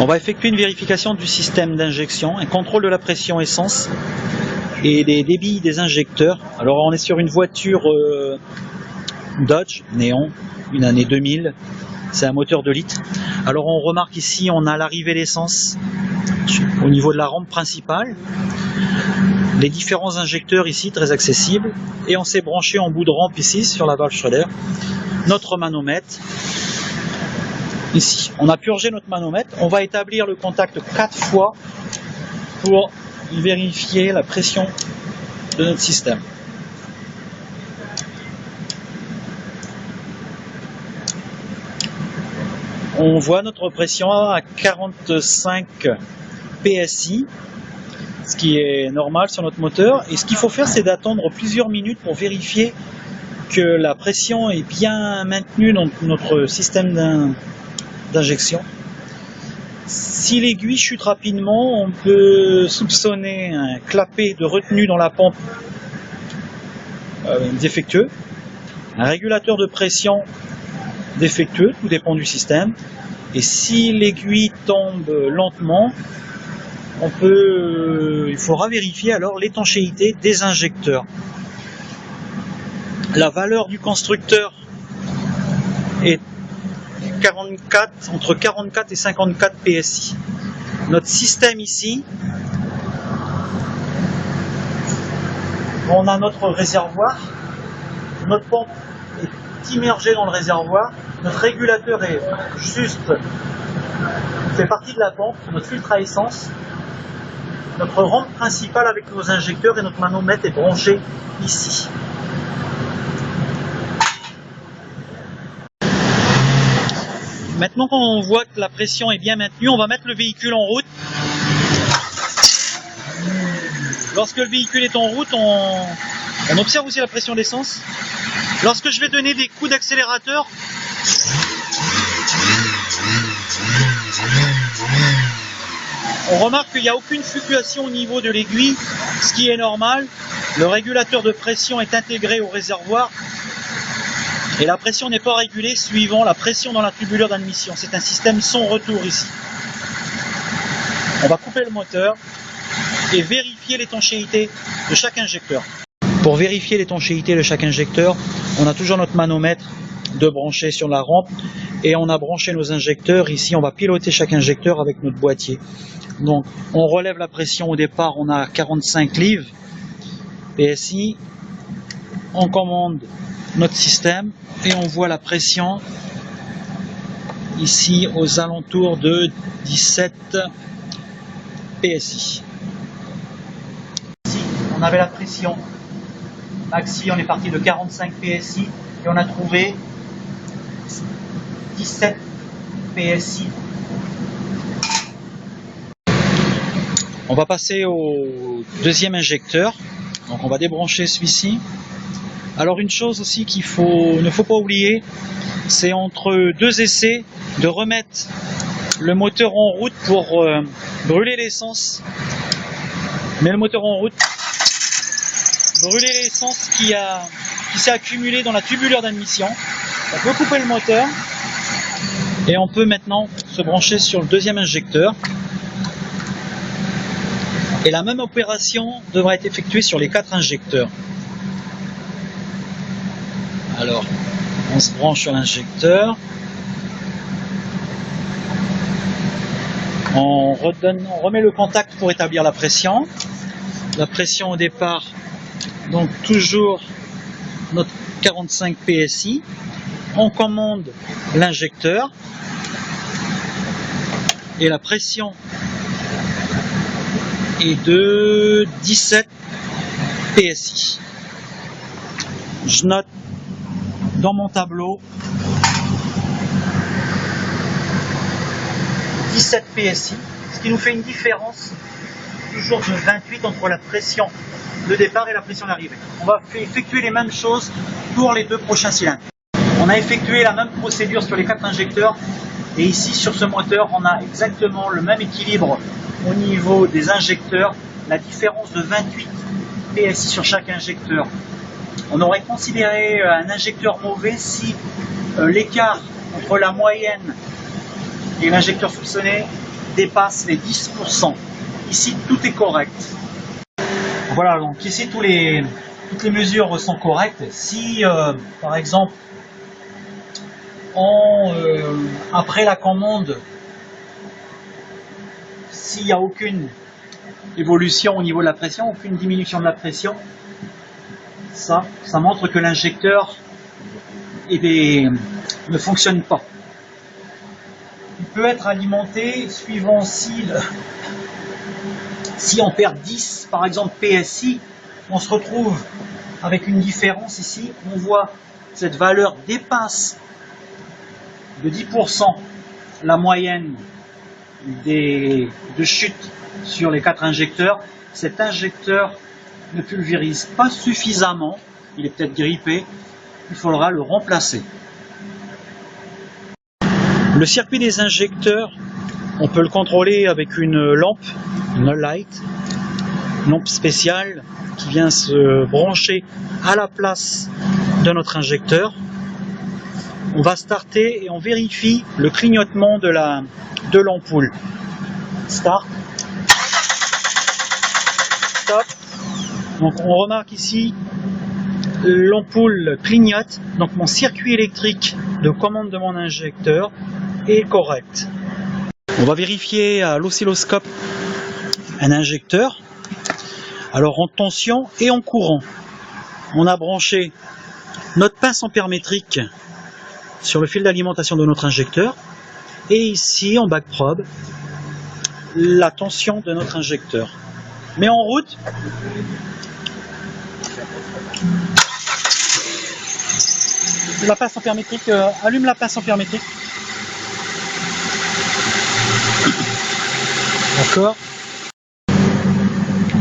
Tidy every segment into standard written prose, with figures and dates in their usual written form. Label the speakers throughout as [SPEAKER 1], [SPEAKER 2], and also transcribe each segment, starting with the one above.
[SPEAKER 1] On va effectuer une vérification du système d'injection, un contrôle de la pression essence et des débits des injecteurs. Alors on est sur une voiture Dodge Néon, une année 2000, c'est un moteur 2 litres. Alors on remarque ici on a l'arrivée d'essence au niveau de la rampe principale, les différents injecteurs ici très accessibles, et on s'est branché en bout de rampe ici sur la valve Schroeder notre manomètre. Ici, on a purgé notre manomètre. On va établir le contact 4 fois pour vérifier la pression de notre système. On voit notre pression à 45 PSI, ce qui est normal sur notre moteur. Et ce qu'il faut faire, c'est d'attendre plusieurs minutes pour vérifier que la pression est bien maintenue dans notre système d'injection. Si l'aiguille chute rapidement, on peut soupçonner un clapet de retenue dans la pompe défectueux, un régulateur de pression défectueux, tout dépend du système. Et si l'aiguille tombe lentement, il faudra vérifier alors l'étanchéité des injecteurs. La valeur du constructeur est entre 44 et 54 PSI. Notre système ici, on a notre réservoir, notre pompe est immergée dans le réservoir, notre régulateur fait partie de la pompe, notre filtre à essence, notre rampe principale avec nos injecteurs et notre manomètre est branché ici. Maintenant qu'on voit que la pression est bien maintenue, on va mettre le véhicule en route. Lorsque le véhicule est en route, on observe aussi la pression d'essence. Lorsque je vais donner des coups d'accélérateur, on remarque qu'il n'y a aucune fluctuation au niveau de l'aiguille, ce qui est normal. Le régulateur de pression est intégré au réservoir. Et la pression n'est pas régulée suivant la pression dans la tubulure d'admission. C'est un système sans retour ici. On va couper le moteur et vérifier l'étanchéité de chaque injecteur. Pour vérifier l'étanchéité de chaque injecteur, on a toujours notre manomètre de brancher sur la rampe et on a branché nos injecteurs. Ici, on va piloter chaque injecteur avec notre boîtier. Donc, on relève la pression au départ, on a 45 livres PSI. On commande notre système et on voit la pression ici aux alentours de 17 PSI. Ici, on avait la pression maxi, on est parti de 45 PSI et on a trouvé 17 PSI. On va passer au deuxième injecteur. Donc on va débrancher celui-ci. Alors une chose aussi qu'il ne faut pas oublier, c'est entre deux essais de remettre le moteur en route pour brûler l'essence. Mais le moteur en route, brûler l'essence qui s'est accumulée dans la tubulure d'admission. On peut couper le moteur et on peut maintenant se brancher sur le deuxième injecteur. Et la même opération devra être effectuée sur les 4 injecteurs. Alors, on se branche sur l'injecteur. On remet le contact pour établir la pression. La pression au départ, donc toujours notre 45 PSI. On commande l'injecteur. Et la pression est de 17 PSI. Je note dans mon tableau 17 PSI, ce qui nous fait une différence toujours de 28 entre la pression de départ et la pression d'arrivée. On va effectuer les mêmes choses pour les 2 prochains cylindres. On a effectué la même procédure sur les 4 injecteurs et ici sur ce moteur on a exactement le même équilibre au niveau des injecteurs, la différence de 28 PSI sur chaque injecteur. On aurait considéré un injecteur mauvais si l'écart entre la moyenne et l'injecteur soupçonné dépasse les 10%. Ici, tout est correct. Voilà, donc ici, toutes les mesures sont correctes. Si, par exemple, après la commande, s'il n'y a aucune évolution au niveau de la pression, aucune diminution de la pression, ça montre que l'injecteur ne fonctionne pas. Il peut être alimenté suivant si on perd 10 par exemple PSI, on se retrouve avec une différence ici. On voit cette valeur dépasse de 10% la moyenne de chute sur les 4 injecteurs. Cet injecteur ne pulvérise pas suffisamment, il est peut-être grippé, il faudra le remplacer. Le circuit des injecteurs, on peut le contrôler avec une lampe, une light, une lampe spéciale qui vient se brancher à la place de notre injecteur. On va starter et on vérifie le clignotement de l'ampoule. Start. Stop. Donc on remarque ici l'ampoule clignote, donc mon circuit électrique de commande de mon injecteur est correct. On va vérifier à l'oscilloscope un injecteur. Alors en tension et en courant. On a branché notre pince ampère-métrique sur le fil d'alimentation de notre injecteur. Et ici en back probe, la tension de notre injecteur. Mais en route, la pince ampère-métrique, allume la pince ampère-métrique. D'accord.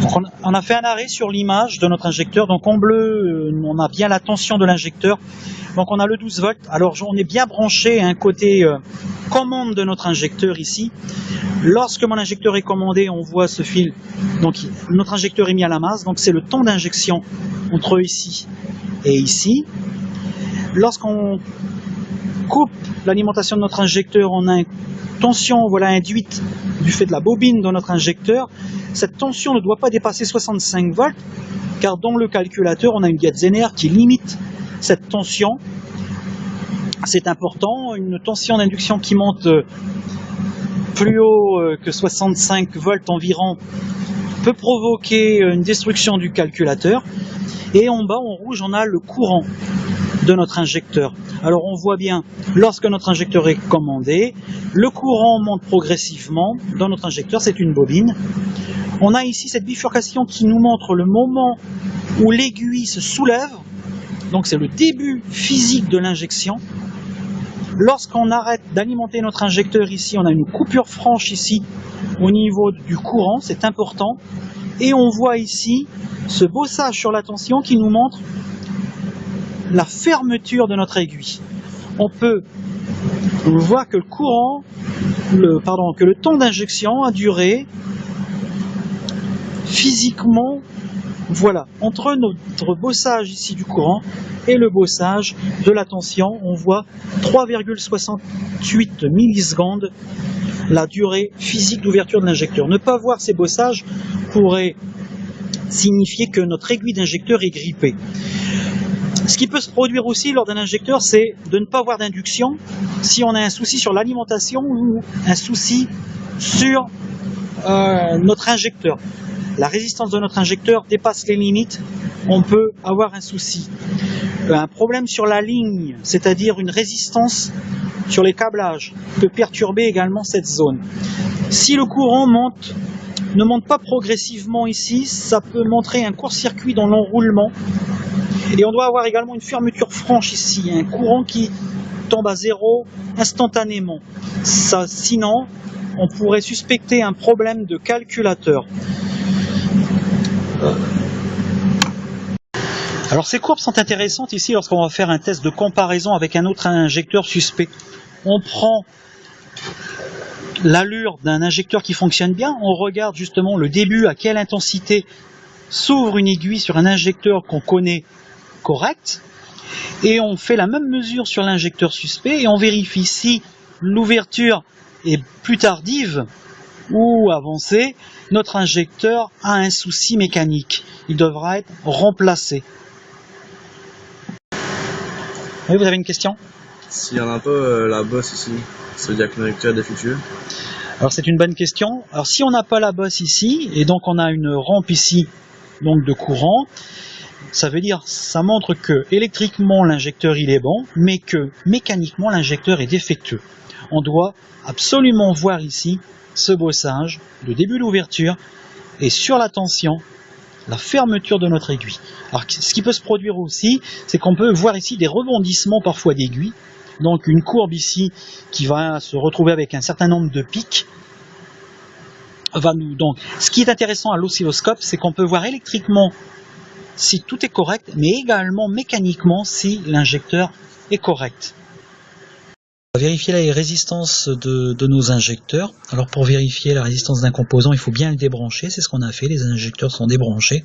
[SPEAKER 1] Donc on a fait un arrêt sur l'image de notre injecteur. Donc en bleu, on a bien la tension de l'injecteur. Donc on a le 12 volts. Alors on est bien branché à un côté commande de notre injecteur ici. Lorsque mon injecteur est commandé, on voit ce fil. Donc notre injecteur est mis à la masse. Donc c'est le temps d'injection entre ici et ici. Lorsqu'on coupe l'alimentation de notre injecteur, on a une tension induite du fait de la bobine de notre injecteur. Cette tension ne doit pas dépasser 65 volts, car dans le calculateur, on a une diède zénère qui limite cette tension. C'est important, une tension d'induction qui monte plus haut que 65 volts environ peut provoquer une destruction du calculateur. Et en bas, en rouge, on a le courant de notre injecteur. Alors on voit bien, lorsque notre injecteur est commandé, le courant monte progressivement dans notre injecteur, c'est une bobine. On a ici cette bifurcation qui nous montre le moment où l'aiguille se soulève, donc c'est le début physique de l'injection. Lorsqu'on arrête d'alimenter notre injecteur ici, on a une coupure franche ici au niveau du courant, c'est important. Et on voit ici ce bossage sur la tension qui nous montre la fermeture de notre aiguille. On peut voir que le temps d'injection a duré physiquement, voilà, entre notre bossage ici du courant et le bossage de la tension, on voit 3,68 millisecondes la durée physique d'ouverture de l'injecteur. Ne pas voir ces bossages pourrait signifier que notre aiguille d'injecteur est grippée. Ce qui peut se produire aussi lors d'un injecteur, c'est de ne pas avoir d'induction si on a un souci sur l'alimentation ou un souci sur notre injecteur. La résistance de notre injecteur dépasse les limites, on peut avoir un souci. Un problème sur la ligne, c'est-à-dire une résistance sur les câblages, peut perturber également cette zone. Si le courant ne monte pas progressivement ici, ça peut montrer un court-circuit dans l'enroulement. Et on doit avoir également une fermeture franche ici, un courant qui tombe à zéro instantanément. Sinon, on pourrait suspecter un problème de calculateur. Alors ces courbes sont intéressantes ici lorsqu'on va faire un test de comparaison avec un autre injecteur suspect. On prend l'allure d'un injecteur qui fonctionne bien, on regarde justement le début, à quelle intensité s'ouvre une aiguille sur un injecteur qu'on connaît correct, et on fait la même mesure sur l'injecteur suspect et on vérifie si l'ouverture est plus tardive ou avancé, notre injecteur a un souci mécanique. Il devra être remplacé. Oui, vous avez une question?
[SPEAKER 2] S'il y en a un peu la bosse ici, ça veut dire que le conducteur est défectueux?
[SPEAKER 1] Alors c'est une bonne question. Alors si on n'a pas la bosse ici, et donc on a une rampe ici, donc de courant, ça veut dire, ça montre que électriquement l'injecteur il est bon, mais que mécaniquement l'injecteur est défectueux. On doit absolument voir ici ce bossage, le début d'ouverture, et sur la tension, la fermeture de notre aiguille. Alors ce qui peut se produire aussi, c'est qu'on peut voir ici des rebondissements parfois d'aiguilles, donc une courbe ici qui va se retrouver avec un certain nombre de pics. Donc, ce qui est intéressant à l'oscilloscope, c'est qu'on peut voir électriquement si tout est correct, mais également mécaniquement si l'injecteur est correct. On va vérifier la résistance de nos injecteurs. Alors pour vérifier la résistance d'un composant, il faut bien le débrancher, c'est ce qu'on a fait, les injecteurs sont débranchés.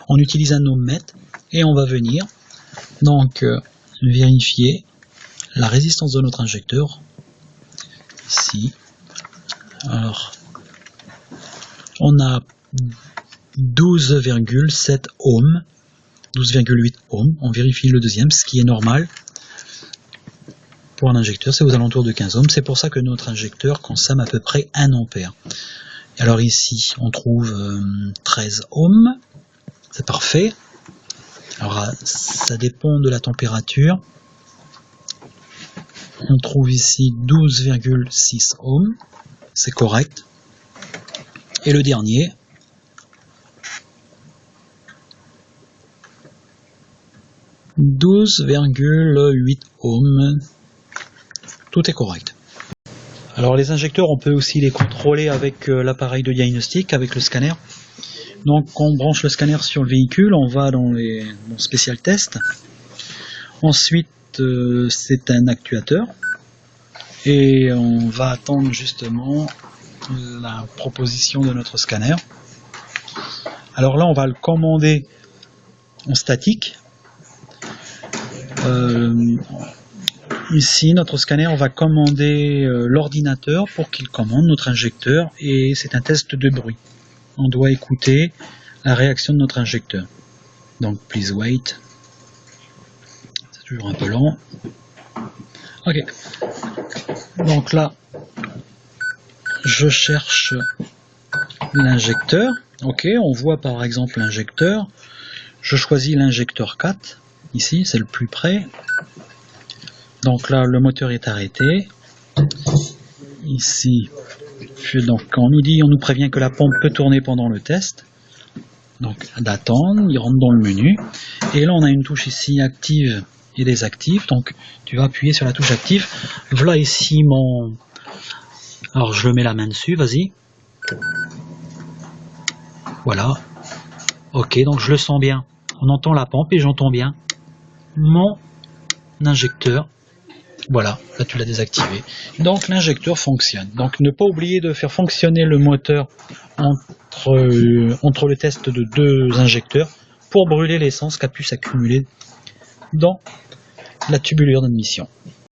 [SPEAKER 1] On utilise un ohmmètre et on va venir donc vérifier la résistance de notre injecteur. Ici, alors on a 12,7 ohms, 12,8 ohms, on vérifie le deuxième, ce qui est normal. Pour un injecteur, c'est aux alentours de 15 ohms. C'est pour ça que notre injecteur consomme à peu près 1 ampère. Alors ici, on trouve 13 ohms. C'est parfait. Alors ça dépend de la température. On trouve ici 12,6 ohms. C'est correct. Et le dernier, « 12,8 ohms. Tout est correct. Alors les injecteurs, on peut aussi les contrôler avec l'appareil de diagnostic, avec le scanner. Donc on branche le scanner sur le véhicule, on va dans Special Test. Ensuite, c'est un actuateur. Et on va attendre justement la proposition de notre scanner. Alors là, on va le commander en statique. Ici, notre scanner, on va commander l'ordinateur pour qu'il commande notre injecteur et c'est un test de bruit. On doit écouter la réaction de notre injecteur. Donc, please wait. C'est toujours un peu long. Ok. Donc là, je cherche l'injecteur. Ok, on voit par exemple l'injecteur. Je choisis l'injecteur 4. Ici, c'est le plus près. Donc là, le moteur est arrêté. Ici, donc on nous prévient que la pompe peut tourner pendant le test. Donc d'attendre, il rentre dans le menu. Et là, on a une touche ici active et désactive. Donc tu vas appuyer sur la touche active. Voilà ici mon... Alors je le mets la main dessus, vas-y. Voilà. Ok, donc je le sens bien. On entend la pompe et j'entends bien mon injecteur. Voilà, là tu l'as désactivé. Donc l'injecteur fonctionne. Donc ne pas oublier de faire fonctionner le moteur entre le test de 2 injecteurs pour brûler l'essence qui a pu s'accumuler dans la tubulure d'admission.